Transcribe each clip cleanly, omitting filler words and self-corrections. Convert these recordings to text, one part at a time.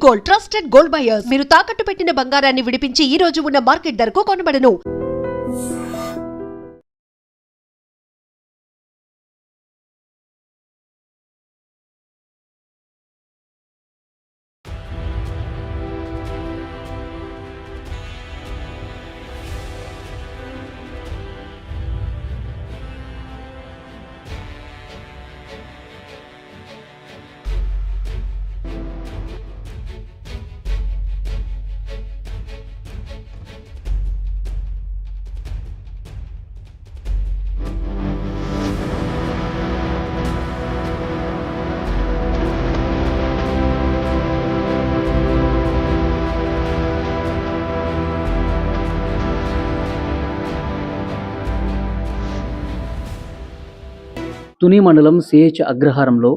Gold, trusted gold buyers. మీరు తాకట్టు పెట్టిన బంగారాన్ని విడిపించి ఈ రోజు ఉన్న మార్కెట్ ధరకు కొనబడను. తుని మండలం సిహెచ్ అగ్రహారంలో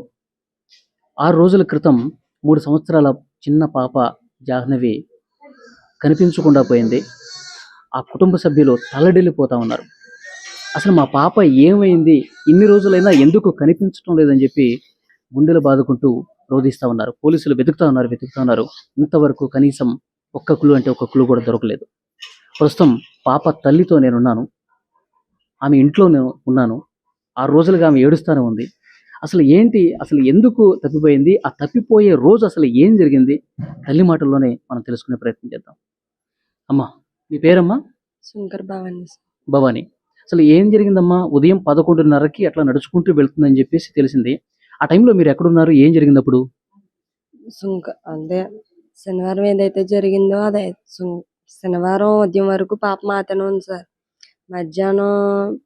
6 రోజుల క్రితం 3 సంవత్సరాల చిన్న పాప జాహ్నవి కనిపించకుండా పోయింది. ఆ కుటుంబ సభ్యులు తల్లడిల్లిపోతా ఉన్నారు. అసలు మా పాప ఏమైంది, ఇన్ని రోజులైనా ఎందుకు కనిపించడం లేదని చెప్పి గుండెలు బాదుకుంటూ రోధిస్తూ ఉన్నారు. పోలీసులు వెతుకుతా ఉన్నారు. ఇంతవరకు కనీసం ఒక్క క్లూ కూడా దొరకలేదు. ప్రస్తుతం పాప తల్లితో నేనున్నాను. ఆమె ఇంట్లో ఉన్నాను. 6 రోజులుగా ఆమె ఏడుస్తూనే ఉంది. అసలు ఎందుకు తప్పిపోయింది, ఆ తప్పిపోయే రోజు అసలు ఏం జరిగింది, తల్లి మాటల్లోనే మనం తెలుసుకునే ప్రయత్నం చేద్దాం. అమ్మా, మీ పేరమ్మా? శంకర్ భవాని. అసలు ఏం జరిగిందమ్మా? ఉదయం 11:30కి అట్లా నడుచుకుంటూ వెళ్తుందని చెప్పేసి తెలిసింది. ఆ టైంలో మీరు ఎక్కడున్నారు, ఏం జరిగింది అప్పుడు? అదే శనివారం ఏదైతే జరిగిందో అదే శనివారం ఉదయం వరకు పాప మాతనే ఉంది సార్. మధ్యాహ్నం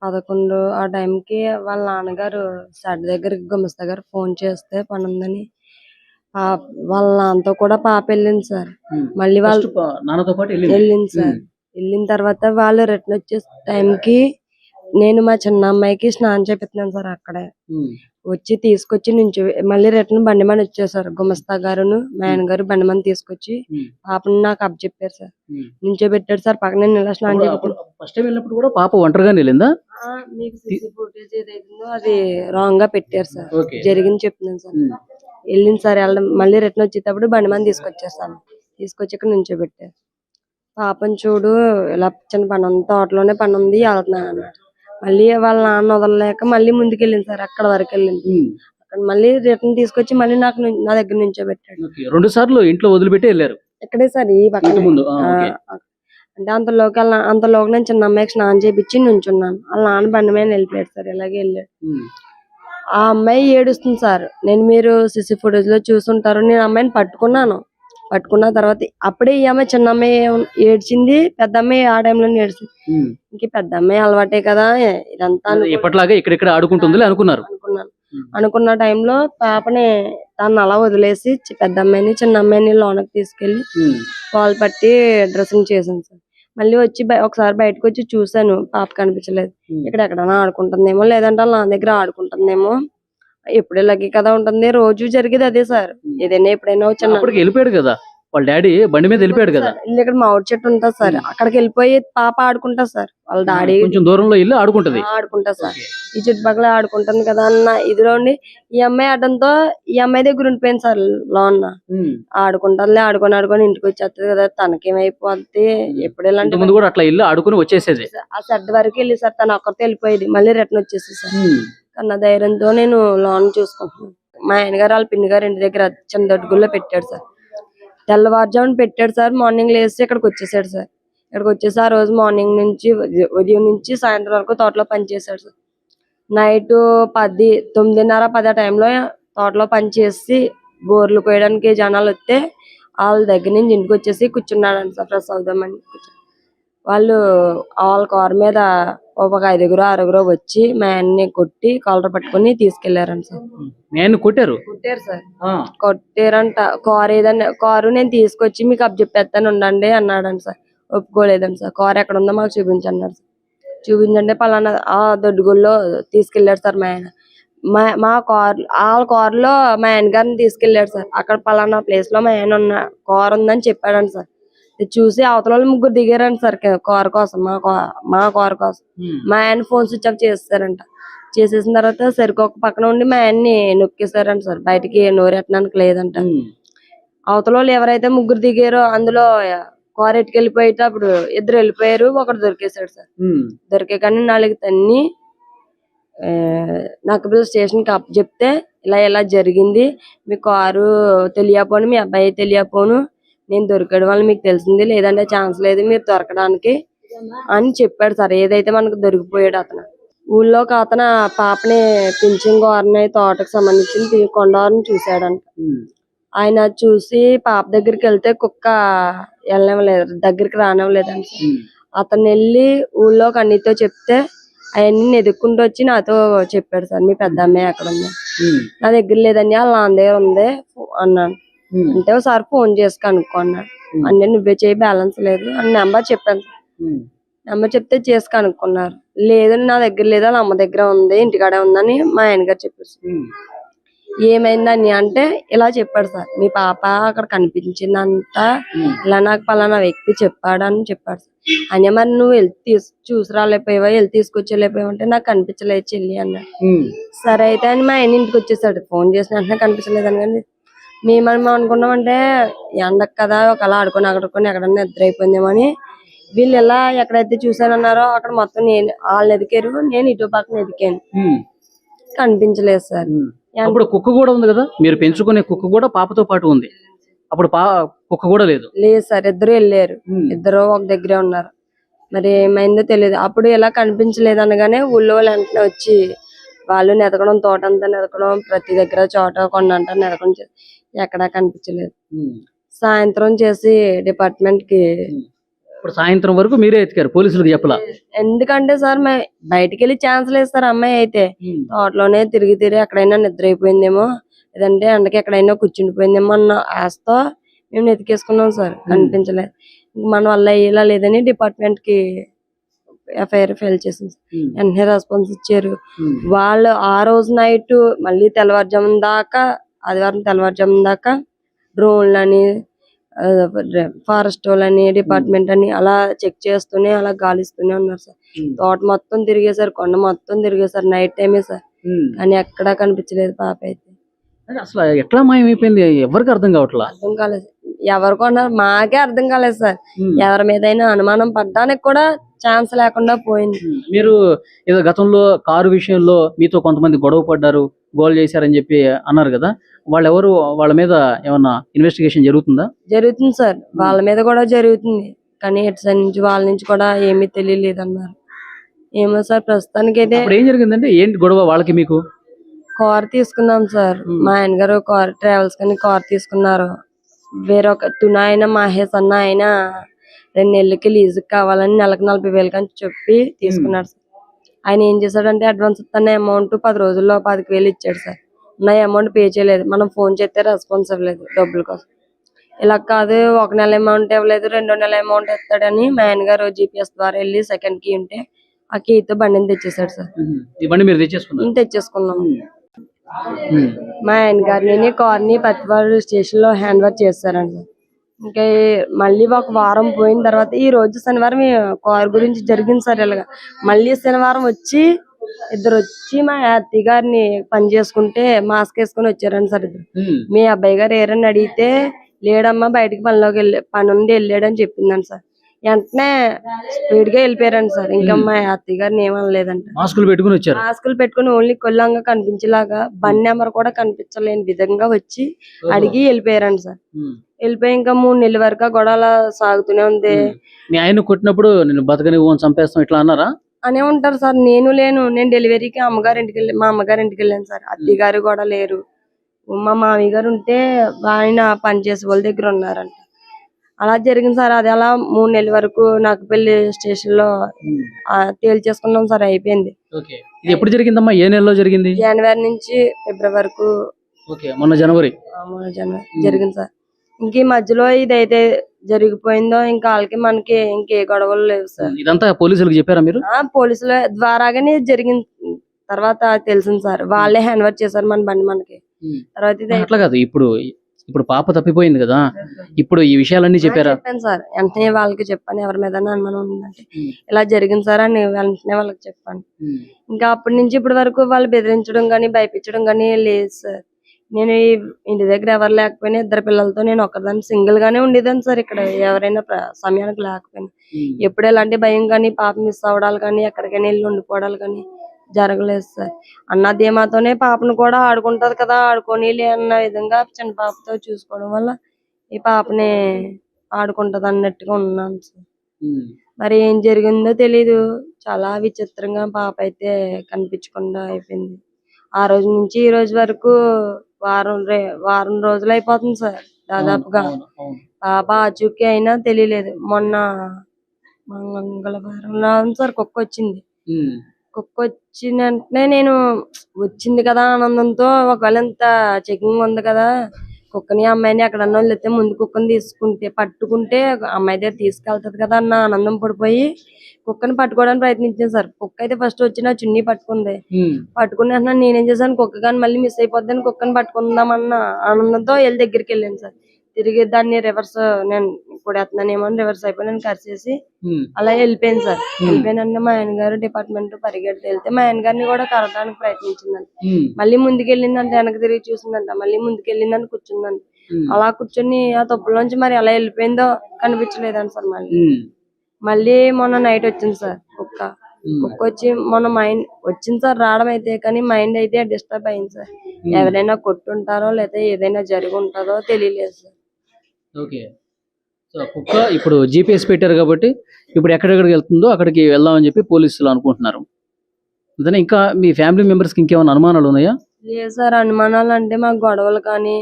11 ఆ టైంకి వాళ్ళ నాన్నగారు షెడ్ దగ్గరికి గుమస్తా గారు ఫోన్ చేస్తే పని ఉందని వాళ్ళ నాన్నతో కూడా పాప వెళ్ళింది సార్. మళ్ళీ వాళ్ళు నాన్నతో పాటు వెళ్ళింది సార్. వెళ్ళిన తర్వాత వాళ్ళు రిటర్న్ వచ్చే టైంకి నేను మా చిన్న అమ్మాయికి స్నానం చేపిస్తున్నాను సార్. అక్కడే వచ్చి తీసుకొచ్చి నుంచి మళ్ళీ రిటర్న్ బండిమని వచ్చేసారు. గుమస్తా గారును మా ఆయన గారు బండిమని తీసుకొచ్చి పాపని నాకు అప్పచెప్పారు సార్. నించోబెట్టాడు సార్ పక్కన. ఇలా స్నానం వెళ్ళినప్పుడు కూడా పాప ఒంటరిగా వెళ్ళిందా? మీకు సీసీ ఫుటేజ్ ఏదైతుందో అది రాంగ్ గా పెట్టారు సార్. జరిగింది చెప్తున్నాను సార్. వెళ్ళింది సార్. వెళ్ళడం మళ్ళీ రిటర్న్ వచ్చేటప్పుడు బండిమని తీసుకొచ్చేస్తాను. తీసుకొచ్చి ఇక్కడ నించోబెట్టారు. పాపని చూడు ఇలా చిన్న పని ఉంది, తోటలోనే పని ఉంది, వెళ్తున్నాను అన్నాడు. మళ్ళీ వాళ్ళ నాన్న వదలలేక మళ్ళీ ముందుకెళ్ళింది సార్. అక్కడ వరకు వెళ్ళింది. అక్కడ మళ్ళీ రిటర్న్ తీసుకొచ్చి మళ్ళీ నా దగ్గర నుంచోబెట్టాడు. 2 సార్లు ఇంట్లో వదిలిపెట్టి వెళ్ళారు. ఇక్కడే సార్ ఈ పక్కన. అంటే అంతలోకి నేను చిన్న అమ్మాయికి స్నానం చేపించి నుంచున్నాను. వాళ్ళ నాన్న బండి మీద వెళ్ళిపోయాడు సార్. ఇలాగే వెళ్ళాడు. ఆ అమ్మాయి ఏడుస్తుంది సార్. మీరు సిసి ఫుటేజ్ లో చూసుంటారు. నేను అమ్మాయిని పట్టుకున్న తర్వాత అప్పుడే ఈ అమ్మాయి చిన్న అమ్మాయి ఏడ్చింది, పెద్ద అమ్మాయి ఆ టైంలో ఏడ్చింది. ఇంక పెద్ద అమ్మాయి అలవాటే కదా ఇదంతా ఎప్పటిలాగా ఇక్కడ ఆడుకుంటుంది అనుకున్న టైంలో పాపని తను అలా వదిలేసి పెద్ద అమ్మాయిని చిన్న అమ్మాయిని లోనకి తీసుకెళ్లి పాలు పట్టి డ్రెస్సింగ్ చేశాను సార్. మళ్ళీ వచ్చి ఒకసారి బయటకు వచ్చి చూసాను, పాప కనిపించలేదు. ఇక్కడ ఎక్కడైనా ఆడుకుంటుందేమో, లేదంటే నా దగ్గర ఆడుకుంటుందేమో. ఎప్పుడు ఇలాగే కదా ఉంటుంది, రోజు జరిగేది అదే సార్. ఏదైనా ఎప్పుడైనా వెళ్ళిపోయాడు కదా వాళ్ళ డాడీ, బండి మీద వెళ్ళిపోయాడు కదా. ఇక్కడ మామిడి చెట్టు ఉంటుంది సార్, అక్కడికి వెళ్ళిపోయి పాప ఆడుకుంటా సార్. వాళ్ళ డాడీ కొంచెం దూరంలో వెళ్ళి ఆడుకుంటా సార్. ఈ చుట్టుపక్కల ఆడుకుంటుంది కదా అన్న ఇదిలోండి ఈ అమ్మాయి ఆడడంతో ఈ అమ్మాయి దగ్గర ఉండిపోయింది సార్. లోన్ ఆడుకుంటారులే, ఆడుకొని ఇంటికి వచ్చేస్తుంది కదా, తనకేమైపోద్ది. ఎప్పుడు ఇలాంటి ముందు కూడా అట్లా ఇల్లు ఆడుకుని వచ్చేసేది. ఆ షెడ్ వరకు వెళ్ళి సార్ తను ఒక్కరితో వెళ్ళిపోయేది. మళ్ళీ రిటర్న్ వచ్చేసి సార్. అన్న ధైర్యంతో నేను లోన్ చూసుకుంటున్నాను. మా ఆయన గారు వాళ్ళ పిన్ని గారు ఇంటి దగ్గర చిన్న దొడ్డుగుల్లో పెట్టాడు సార్. తెల్లవారుజామున పెట్టాడు సార్. మార్నింగ్ లేసి ఇక్కడికి వచ్చేసాడు సార్. ఇక్కడికి వచ్చేసి ఆ రోజు మార్నింగ్ నుంచి ఉదయం నుంచి సాయంత్రం వరకు తోటలో పనిచేశాడు సార్. నైట్ 9:30, 10 టైంలో తోటలో పనిచేసి బోర్లు కోయడానికి జనాలు వస్తే వాళ్ళ దగ్గర నుంచి ఇంటికి వచ్చేసి కూర్చున్నాడు సార్. ఫ్రెష్ అవుదామని వాళ్ళు వాళ్ళ కారు మీద ఒక 5గురు 6గురు వచ్చి మా ఆయన్ని కొట్టి కాలర్ పట్టుకుని తీసుకెళ్లారంట సార్. కొట్టారు సార్. కొట్టారంట. కారు నేను తీసుకొచ్చి మీకు అప్పచెప్పేస్తాను ఉండండి అన్నాడంట సార్. ఒప్పుకోలేదండి సార్. కారు ఎక్కడ ఉందో మాకు చూపించన్నాడు సార్. చూపించండి పలానా ఆ దొడ్డుగుల్లో తీసుకెళ్లాడు సార్. మా ఆయన వాళ్ళ కారులో మా ఆయన గారిని తీసుకెళ్లాడు సార్. అక్కడ పలానా ప్లేస్ లో మా ఆయన కారు ఉందని చెప్పాడంట సార్. చూసి అవతల వాళ్ళు 3 దిగారంట సార్ కారు కోసం, మా కారు కోసం. మా ఆయన ఫోన్ స్విచ్ ఆఫ్ చేస్తారంట. చేసేసిన తర్వాత సరికొక పక్కన ఉండి మా ఆయన్ని నొక్కేశారంట సార్. బయటికి నోరెట్టడానికి లేదంట. అవతల వాళ్ళు ఎవరైతే ముగ్గురు దిగారో అందులో కారు ఎట్టుకెళ్ళిపోయేటప్పుడు ఇద్దరు వెళ్ళిపోయారు, ఒకడు దొరికేశాడు సార్. దొరికే కానీ నాలుగు తన్ని నక్కబిల్ స్టేషన్ కి చెప్తే ఇలా జరిగింది, మీ కారు తెలియపోను, మీ అబ్బాయి తెలియపోను, నేను దొరికడం వల్ల మీకు తెలిసింది, లేదంటే ఛాన్స్ లేదు మీరు దొరకడానికి అని చెప్పాడు సార్. ఏదైతే మనకు దొరికిపోయాడు అతను. ఊళ్ళో ఒక అతను పాపని పింఛన్ గోరని తోటకు సంబంధించిన కొండవారిని చూశాడంట. ఆయన చూసి పాప దగ్గరికి వెళ్తే కుక్క వెళ్ళనివ్వలేదు, దగ్గరికి రానివ్వలేదంట. అతను వెళ్ళి ఊళ్ళోకి అన్నితో చెప్తే అవన్నీ ఎదుక్కుంటూ వచ్చి నాతో చెప్పాడు సార్, మీ పెద్ద అమ్మాయి ఎక్కడ ఉంది, నా దగ్గర లేదండి వాళ్ళ నాన్న దగ్గర ఉంది అన్నాను. అంటే ఒకసారి ఫోన్ చేసి కనుక్కున్నాడు. అంటే నువ్వే చేయి బ్యాలెన్స్ లేదు అని నెంబర్ చెప్పాను. నెంబర్ చెప్తే చేసి కనుక్కున్నారు. లేదు నా దగ్గర లేదు వాళ్ళ అమ్మ దగ్గర ఉంది, ఇంటికాడే ఉందని మా ఆయన గారు చెప్పారు. ఏమైందని అంటే ఇలా చెప్పాడు సార్, మీ పాప అక్కడ కనిపించిందంట, ఇలా నాకు పలానా వ్యక్తి చెప్పాడని చెప్పాడు సార్. అని మరి నువ్వు వెళ్ళి చూసి రాలేకపోయావా, వెళ్ళి తీసుకొచ్చేలేకపోయావు అంటే నాకు కనిపించలేదు చెల్లి అన్నాడు. సరే అయితే అని మా ఆయన ఇంటికి వచ్చేసాడు. ఫోన్ చేసిన వెంటనే కనిపించలేదని. కానీ మేమేమో అనుకున్నామంటే ఎండకు కదా ఒకలా ఆడుకొని ఎక్కడన్నా నిద్ర అయిపోయిందేమో అని. వీళ్ళు ఎలా ఎక్కడైతే చూసానన్నారో అక్కడ మొత్తం నేను వాళ్ళు ఎదికారు, నేను ఇటు పక్కన ఎదికాను, కనిపించలేదు సార్. అప్పుడు కుక్క కూడా ఉంది కదా, మీరు పెంచుకునే కుక్క కూడా పాపతో పాటు ఉంది, అప్పుడు కుక్క కూడా లేదు సార్. ఇద్దరు వెళ్ళారు, ఇద్దరు ఒక దగ్గరే ఉన్నారు. మరి ఏమైందో తెలియదు. అప్పుడు ఎలా కనిపించలేదు అనగానే ఊళ్ళో వాళ్ళు వెంటనే వచ్చి వాళ్ళు నెతకడం, తోట అంతా నెతకడం, ప్రతి దగ్గర చోట కొండంతా నెతకడం చేసి ఎక్కడా కనిపించలేదు. సాయంత్రం చేసి డిపార్ట్మెంట్ కి, ఇప్పుడు సాయంత్రం వరకు మీరే ఎత్తికారు, పోలీసులకు చెప్పలా? ఎందుకంటే సార్ బయటికి వెళ్ళి ఛాన్స్ లేదు సార్. అమ్మాయి అయితే తోటలోనే తిరిగి ఎక్కడైనా నిద్ర అయిపోయిందేమో, లేదంటే ఎండకి ఎక్కడైనా కూర్చుండిపోయిందేమో అన్న ఆశతో మేము ఎతికేసుకున్నాం సార్. కనిపించలేదు. మన వల్ల అయ్యేలా లేదని డిపార్ట్మెంట్ కి ఎఫ్ఐఆర్ ఫైల్ చేసింది. వెంటనే రెస్పాన్స్ ఇచ్చారు వాళ్ళు. ఆ రోజు నైట్ మళ్ళీ తెల్లవారుజామున దాకా, ఆదివారం తెల్లవారుజామున దాకా డ్రోన్లని, ఫారెస్ట్ వాళ్ళని, డిపార్ట్మెంట్ అని అలా చెక్ చేస్తూనే అలా గాలిస్తూనే ఉన్నారు సార్. తోట మొత్తం తిరిగేసారు, కొండ మొత్తం తిరిగేసారు, నైట్ టైమే సార్. కానీ ఎక్కడా కనిపించలేదు పాప అయితే. అసలు ఎట్లా మాయమైపోయింది ఎవరికి అర్థం కావట్లేదు. అర్థం కాలేదు, ఎవరికి అన్నారు మాకే అర్థం కాలేదు సార్. ఎవరి మీద అనుమానం పడ్డానికి కూడా ఛాన్స్ లేకుండా పోయింది. మీరు ఏదో గతంలో కారు విషయంలో మీతో కొంతమంది గొడవ పడ్డారు, గోల్ చేశారని చెప్పి అన్నారు కదా, వాళ్ళెవరు, వాళ్ళ మీద ఏమన్నా ఇన్వెస్టిగేషన్ జరుగుతుందా? జరుగుతుంది సార్, వాళ్ళ మీద కూడా జరుగుతుంది. కానీ ఎటు సైడ్ నుంచి వాళ్ళ నుంచి కూడా ఏమీ తెలియలేదు అన్నారు. ఏమో సార్ ప్రస్తుతానికి అయితే. ఏం జరిగిందంటే ఏంటి గొడవ వాళ్ళకి మీకు? కార్ తీసుకున్నాం సార్. మా ఆయన గారు కార్ ట్రావెల్స్ కానీ కార్ తీసుకున్నారు. వేరొక తునాయన మహేష్ అన్న ఆయన 2 నెలలకి లీజుకి కావాలని నెలకు 40,000 అని చెప్పి తీసుకున్నాడు సార్. ఆయన ఏం చేశాడంటే అడ్వాన్స్ ఇస్తున్న అమౌంట్ 10 రోజుల్లో 25,000 ఇచ్చాడు సార్. నా అమౌంట్ పే చేయలేదు. మనం ఫోన్ చేస్తే రెస్పాన్స్ ఇవ్వలేదు డబ్బుల కోసం. ఇలా కాదు 1 నెల అమౌంట్ ఇవ్వలేదు, 2వ నెల అమౌంట్ ఇస్తాడని మా ఆయన గారు GPS ద్వారా వెళ్ళి సెకండ్ కీ ఉంటే ఆ కీతో బండిని తెచ్చేసాడు సార్. తెచ్చేసుకున్నాం. మా ఆయన గారిని కార్ని పత్తిపాడు స్టేషన్ లో హ్యాండ్ ఓవర్ చేస్తారండి. ఇంకా మళ్ళీ ఒక వారం పోయిన తర్వాత ఈ రోజు శనివారం కారు గురించి జరిగింది సార్. ఇలాగా మళ్ళీ శనివారం వచ్చి ఇద్దరు వచ్చి మా అత్తయ్య గారిని పని చేసుకుంటే మాస్క్ వేసుకుని వచ్చారండి సార్. ఇద్దరు మీ అబ్బాయి గారు ఏరని అడిగితే లేడమ్మా బయటకి పని నుండి వెళ్ళాడని చెప్పిందండి సార్. వెంటనే స్పీడ్ గా వెళ్ళిపోయారండి సార్. ఇంకా మా అత్తయ్య గారిని ఏమనలేదంట. మాస్కులు పెట్టుకుని వచ్చారు. మాస్కులు పెట్టుకుని ఓన్లీ కొల్లంగా కనిపించేలాగా బండి నెంబర్ కూడా కనిపించలేని విధంగా వచ్చి అడిగి వెళ్ళిపోయారండి సార్. వెళ్ళిపోయి ఇంకా 3 నెలల వరకు గొడవల సాగుతూనే ఉంది. మీ ఆయన కొట్టినప్పుడు నేను బతకని చంపేస్తాం ఇట్లా అన్నారా? అనే ఉంటారు సార్. నేను డెలివరీకి మా అమ్మగారి ఇంటికి వెళ్ళాను సార్. అత్తయ్య గారు కూడా లేరు. మా మామయ్య గారు ఉంటే ఆయన పనిచేసే వాళ్ళ దగ్గర ఉన్నారంట. అలా జరిగింది సార్. అది అలా 3 నెలల వరకు నాకు పెళ్లి స్టేషన్ లో తేల్చేసుకున్నాం సార్. అయిపోయింది. ఇది ఎప్పుడు జరిగిందమ్మా? ఏ నెలలో జరిగింది? జనవరి నుంచి ఫిబ్రవరి వరకు. మొన్న జనవరి జరిగింది సార్. ఇంక ఈ మధ్యలో ఇదైతే జరిగిపోయిందో ఇంకా వాళ్ళకి మనకి ఇంకే గొడవలు లేవు సార్. ఇదంతా పోలీసులకు చెప్పారా మీరు? పోలీసుల ద్వారాగానే జరిగింది. తర్వాత తెలిసింది సార్. వాళ్ళే హ్యాండ్ ఓవర్ చేశారు మన బండి మనకి. తర్వాత అట్లా కాదు, ఇప్పుడు పాప తప్పిపోయింది కదా, ఇప్పుడు ఈ విషయాలన్నీ చెప్పారా? చెప్పాను సార్. వెంటనే వాళ్ళకి చెప్పాను. ఎవరి మీద అనుమానం ఉందంటే ఇలా జరిగింది సార్ అని వెంటనే వాళ్ళకి చెప్పాను. ఇంకా అప్పటి నుంచి ఇప్పటి వరకు వాళ్ళు బెదిరించడం గానీ భయపించడం గానీ లేదు సార్. నేను ఈ ఇంటి దగ్గర ఎవరు లేకపోయినా 2 పిల్లలతో నేను ఒక్కదాన్ని సింగిల్ గానే ఉండేదాన్ని సార్. ఇక్కడ ఎవరైనా సమయానికి లేకపోయినా ఎప్పుడు ఎలాంటి భయం కానీ పాప మిస్ అవడాలు కానీ ఎక్కడికైనా వెళ్ళి ఉండిపోవడాలు కానీ జరగలేదు సార్. అన్న ధీమాతోనే పాపను కూడా ఆడుకుంటది కదా, ఆడుకోనీలే అన్న విధంగా చిన్న పాపతో చూసుకోవడం వల్ల ఈ పాపని ఆడుకుంటది అన్నట్టుగా ఉన్నాను సార్. మరి ఏం జరిగిందో తెలీదు. చాలా విచిత్రంగా పాప అయితే కనిపించకుండా అయిపోయింది. ఆ రోజు నుంచి ఈ రోజు వరకు వారం రోజులు అయిపోతుంది సార్ దాదాపుగా. పాప ఆచూకీ అయినా తెలియలేదు. మొన్న మంగళవారం సార్ కుక్క వచ్చింది. కుక్క వచ్చిన వెంటనే నేను వచ్చింది కదా ఆనందంతో, ఒకవేళ ఇంత చెకింగ్ ఉంది కదా కుక్కని అమ్మాయిని ఎక్కడన్నా వదిలేస్తే ముందు కుక్కని పట్టుకుంటే అమ్మాయి దగ్గర తీసుకెళ్తది కదా అన్న ఆనందం పడిపోయి కుక్కని పట్టుకోవడానికి ప్రయత్నించాను సార్. కుక్క అయితే ఫస్ట్ వచ్చి నా చున్నీ పట్టుకుంది. పట్టుకుని అంటున్నా నేనేం చేశాను, కుక్క కానీ మళ్ళీ మిస్ అయిపోద్దని కుక్కని పట్టుకుందామన్న ఆనందంతో వెళ్ళి దగ్గరికి వెళ్ళాను సార్. తిరిగి దాన్ని రివర్స్ నేను ఇప్పుడు ఎత్తున్నానేమో అని రివర్స్ అయిపోయి నేను కరిచేసి అలా వెళ్ళిపోయాను సార్. వెళ్ళిపోయినంటే మా ఆయన గారు డిపార్ట్మెంట్ పరిగెడితే వెళ్తే మా ఆయన గారిని కూడా కరవడానికి ప్రయత్నించిందంట. మళ్ళీ ముందుకెళ్ళిందంట, వెనక తిరిగి చూసిందంట, మళ్ళీ ముందుకెళ్ళిందని కూర్చుందంట. అలా కూర్చొని ఆ తప్పులోంచి మరి ఎలా వెళ్ళిపోయిందో కనిపించలేదండి సార్. మళ్ళీ మొన్న నైట్ వచ్చింది సార్ కుక్క వచ్చి మొన్న మైండ్ వచ్చింది సార్ రావడం అయితే, కానీ మైండ్ అయితే డిస్టర్బ్ అయింది సార్. ఎవరైనా కొట్టుంటారో లేదా ఏదైనా జరిగి ఉంటుందో తెలియలేదు సార్. ఓకే, సో కుక్క ఇప్పుడు GPS పెట్టారు కాబట్టి ఇప్పుడు ఎక్కడెక్కడికి వెళ్తుందో అక్కడికి వెళ్దామని చెప్పి పోలీసులు అనుకుంటున్నారు. అంతేనా? ఇంకా మీ ఫ్యామిలీ మెంబర్స్కి ఇంకేమైనా అనుమానాలు ఉన్నాయా? లేదు సార్, అనుమానాలు అంటే మాకు గొడవలు కానీ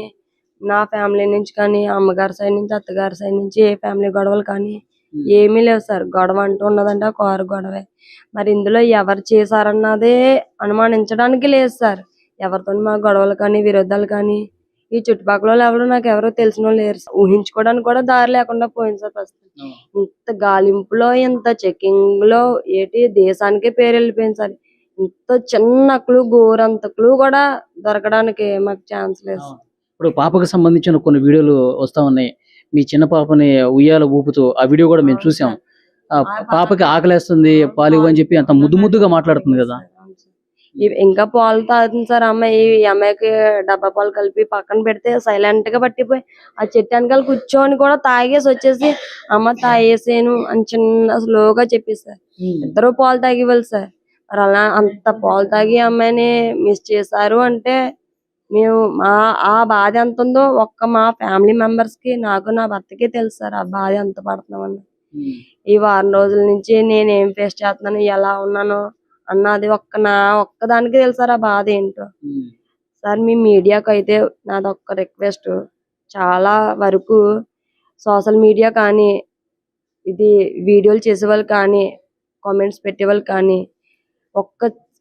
నా ఫ్యామిలీ నుంచి కానీ అమ్మగారి సైడ్ నుంచి అత్తగారి సైడ్ నుంచి ఏ ఫ్యామిలీ గొడవలు కానీ ఏమీ లేవు సార్. గొడవ అంటూ ఉన్నదంటే ఆ కారు గొడవే. మరి ఇందులో ఎవరు చేశారన్నదే అనుమానించడానికి లేదు సార్. ఎవరితో మా గొడవలు కానీ విరోధాలు కానీ ఈ చుట్టుపక్కల ఎవరు నాకు ఎవరో తెలిసిన వాళ్ళు లేరు. ఊహించుకోవడానికి కూడా దారి లేకుండా పోయింది సార్. ఫస్ట్ ఇంత గాలింపులో ఇంత చెకింగ్ లో ఏటి దేశానికే పేరు వెళ్ళిపోయింది సార్. ఇంత చిన్న క్లూ గోరంత క్లూ కూడా దొరకడానికి మాకు ఛాన్స్ లేదు. ఇప్పుడు పాపకు సంబంధించిన కొన్ని వీడియోలు వస్తా ఉన్నాయి. మీ చిన్న పాపని ఉయ్యాల ఊపుతూ ఆ వీడియో కూడా మేము చూసాం. పాపకి ఆకలేస్తుంది పాలు అని చెప్పి అంత ముద్దుగా మాట్లాడుతుంది కదా. ఇంకా పాలు తాగుతుంది సార్ అమ్మాయి. ఈ అమ్మాయికి డబ్బా పాలు కలిపి పక్కన పెడితే సైలెంట్ గా పట్టిపోయి ఆ చెట్టు వెనకాల కూర్చొని కూడా తాగేసి వచ్చేసి అమ్మ తాగేసాను అని చిన్న స్లోగా చెప్పేసారు. ఇద్దరు పాలు తాగివ్వాలి సార్. మరి అలా అంత పాలు తాగి అమ్మాయిని మిస్ చేశారు అంటే మేము ఆ బాధ ఎంత ఉందో మా ఫ్యామిలీ మెంబర్స్ కి నాకు నా భర్తకి తెలుసు సార్ ఆ బాధ ఎంత పడుతున్నామని. ఈ వారం రోజుల నుంచి నేను ఏం ఫేస్ చేస్తున్నాను, ఎలా ఉన్నాను అన్నది ఒక్కదానికి తెలుసు సార్ ఆ బాధ ఏంటో. సార్ మీ మీడియాకు అయితే నాదొక్క రిక్వెస్ట్, చాలా వరకు సోషల్ మీడియా కానీ ఇది వీడియోలు చేసేవాళ్ళు కానీ కామెంట్స్ పెట్టేవాళ్ళు కానీ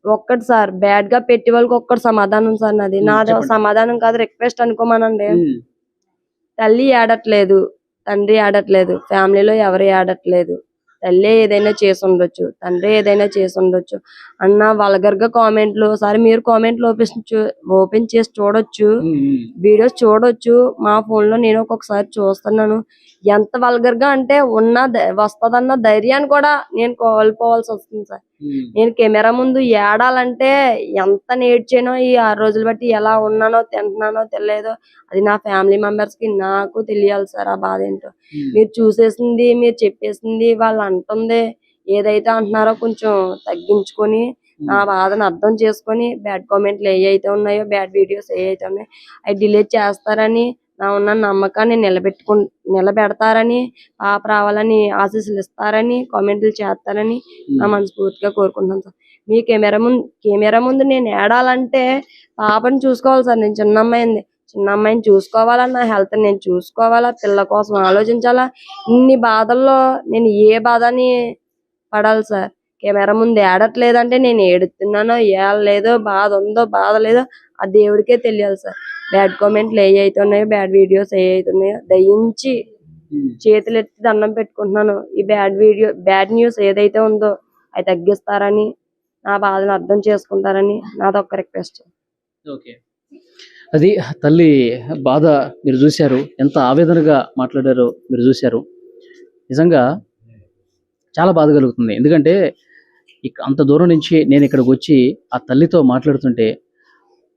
ఒక్కటి సార్ బ్యాడ్ గా పెట్టే వాళ్ళకి ఒక్కటి సమాధానం సార్. నాది సమాధానం కాదు, రిక్వెస్ట్ అనుకోమనండి. తల్లి ఏడట్లేదు, తండ్రి ఏడట్లేదు, ఫ్యామిలీలో ఎవరు ఏడట్లేదు. తల్లి ఏదైనా చేసి ఉండొచ్చు, తండ్రి ఏదైనా చేసి ఉండొచ్చు అన్న వల్గర్ గా కామెంట్లు. సార్ మీరు కామెంట్లు ఓపెన్ చేసి చూడొచ్చు, వీడియోస్ చూడొచ్చు. మా ఫోన్ లో నేను ఒక్కొక్కసారి చూస్తున్నాను. ఎంత వల్గర్ గా అంటే వస్తదన్న ధైర్యాన్ని కూడా నేను కోల్పోవాల్సి వస్తుంది సార్. నేను కెమెరా ముందు ఏడాలంటే ఎంత నేర్చానో, ఈ 6 రోజులు బట్టి ఎలా ఉన్నానో తింటున్నానో తెలియదో అది నా ఫ్యామిలీ మెంబర్స్ కి నాకు తెలియాలి సార్ ఆ బాధ ఏంటో. మీరు చూసేసింది, మీరు చెప్పేసింది, వాళ్ళు అంటుంది ఏదైతే అంటున్నారో కొంచెం తగ్గించుకొని నా బాధను అర్థం చేసుకొని బ్యాడ్ కామెంట్లు ఏవైతే ఉన్నాయో, బ్యాడ్ వీడియోస్ ఏవైతే ఉన్నాయో అవి డిలీట్ చేస్తారని, నా ఉన్న నమ్మకాన్ని నిలబెడతారని, పాప రావాలని ఆశీస్సులు ఇస్తారని, కామెంట్లు చేస్తారని నా మనస్ఫూర్తిగా కోరుకుంటున్నాను సార్. మీ కెమెరా ముందు నేను ఏడాలంటే పాపని చూసుకోవాలి సార్. నేను చిన్న అమ్మాయిని చూసుకోవాలా, నా హెల్త్ నేను చూసుకోవాలా, పిల్ల కోసం ఆలోచించాలా. ఇన్ని బాధల్లో నేను ఏ బాధని పడాలి సార్. కెమెరా ముందు ఏడట్లేదంటే నేను ఏడుతున్నానో ఏడలేదో, బాధ ఉందో బాధ లేదో ఆ దేవుడికే తెలియాలి సార్. బ్యాడ్ కామెంట్లు ఏవైతే ఉన్నాయో, బ్యాడ్ వీడియోస్ ఏవైతే ఉన్నాయో దయించి చేతులు ఎత్తి దండం పెట్టుకుంటున్నాను. ఈ బ్యాడ్ న్యూస్ ఏదైతే ఉందో అవి తగ్గిస్తారని, నా బాధను అర్థం చేసుకుంటారని నాదొక్క రిక్వెస్ట్. ఓకే, అది తల్లి బాధ మీరు చూశారు, ఎంత ఆవేదనగా మాట్లాడారో మీరు చూశారు. నిజంగా చాలా బాధ కలుగుతుంది. ఎందుకంటే అంత దూరం నుంచి నేను ఇక్కడికి వచ్చి ఆ తల్లితో మాట్లాడుతుంటే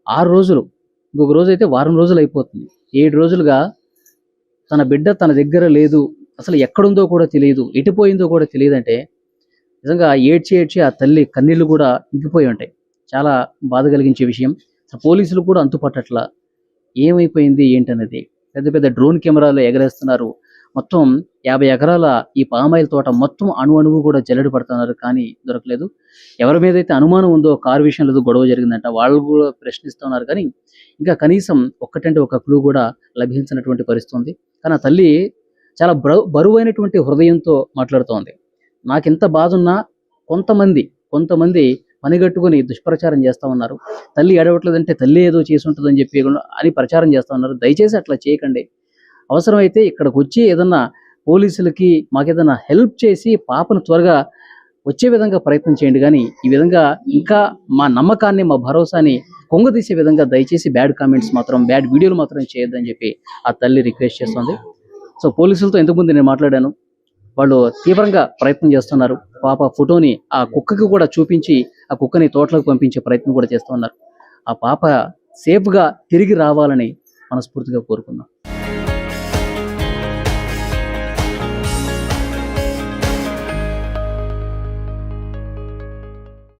6 రోజులు ఇంకొక రోజు అయితే వారం రోజులు అయిపోతుంది. 7 రోజులుగా తన బిడ్డ తన దగ్గర లేదు, అసలు ఎక్కడుందో కూడా తెలియదు, ఎటుపోయిందో కూడా తెలియదంటే నిజంగా ఏడ్చి ఏడ్చి ఆ తల్లి కన్నీళ్లు కూడా ఇంకిపోయి ఉంటాయి. చాలా బాధ కలిగించే విషయం. అసలు పోలీసులు కూడా అంతుపట్టట్లా ఏమైపోయింది ఏంటనేది. పెద్ద పెద్ద డ్రోన్ కెమెరాలు ఎగరేస్తున్నారు. మొత్తం 50 ఎకరాల ఈ పామాయిల్ తోట మొత్తం అణువు కూడా జల్లెడ పడుతున్నారు, కానీ దొరకలేదు. ఎవరి మీద అయితే అనుమానం ఉందో కారు విషయంలో ఏదో గొడవ జరిగిందంట, వాళ్ళు కూడా ప్రశ్నిస్తున్నారు, కానీ ఇంకా కనీసం ఒక్కటంటే ఒక క్లూ కూడా లభించినటువంటి పరిస్థితి ఉంది. కానీ ఆ తల్లి చాలా బరువైనటువంటి హృదయంతో మాట్లాడుతోంది. నాకెంత బాధ ఉన్నా కొంతమంది పనిగట్టుకుని దుష్ప్రచారం చేస్తా ఉన్నారు. తల్లి ఏడవట్లేదంటే తల్లి ఏదో చేసి ఉంటుందని చెప్పి అని ప్రచారం చేస్తా ఉన్నారు. దయచేసి అట్లా చేయకండి. అవసరమైతే ఇక్కడికి వచ్చి ఏదన్నా పోలీసులకి మాకేదన్నా హెల్ప్ చేసి పాపను త్వరగా వచ్చే విధంగా ప్రయత్నం చేయండి, కానీ ఈ విధంగా ఇంకా మా నమ్మకాన్ని మా భరోసాని కొంగదీసే విధంగా దయచేసి బ్యాడ్ కామెంట్స్ మాత్రం, బ్యాడ్ వీడియోలు మాత్రం చేయొద్దని చెప్పి ఆ తల్లి రిక్వెస్ట్ చేస్తుంది. సో పోలీసులతో ఇంతకుముందు నేను మాట్లాడాను, వాళ్ళు తీవ్రంగా ప్రయత్నం చేస్తున్నారు. పాప ఫోటోని ఆ కుక్కకి కూడా చూపించి ఆ కుక్కని తోటలోకి పంపించే ప్రయత్నం కూడా చేస్తూ ఉన్నారు. ఆ పాప సేఫ్గా తిరిగి రావాలని మనస్ఫూర్తిగా కోరుకుందాం.